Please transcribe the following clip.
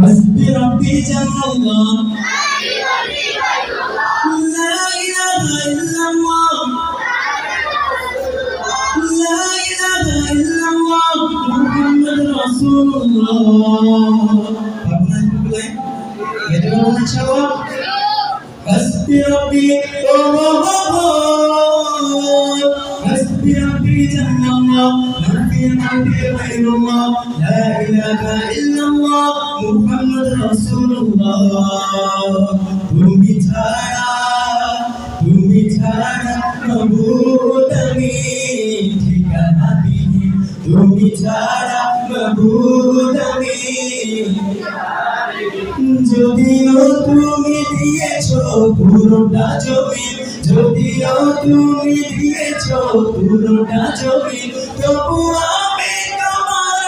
حسبي ربي جل الله لا إله إلا الله لا إله إلا الله محمد رسول الله حسبي ربي حسبي ربي جل الله ما في قلبي غير الله لا إله إلا الله محمد رسول الله তুমি ছাড়া মাবুদ আমি ঠিকানা দিই তুমি ছাড়া মাবুদ আমি যদিও তুমি দিয়েছো পুরোটা জমি যদিও তুমি দিয়েছো পুরোটা জমি তবু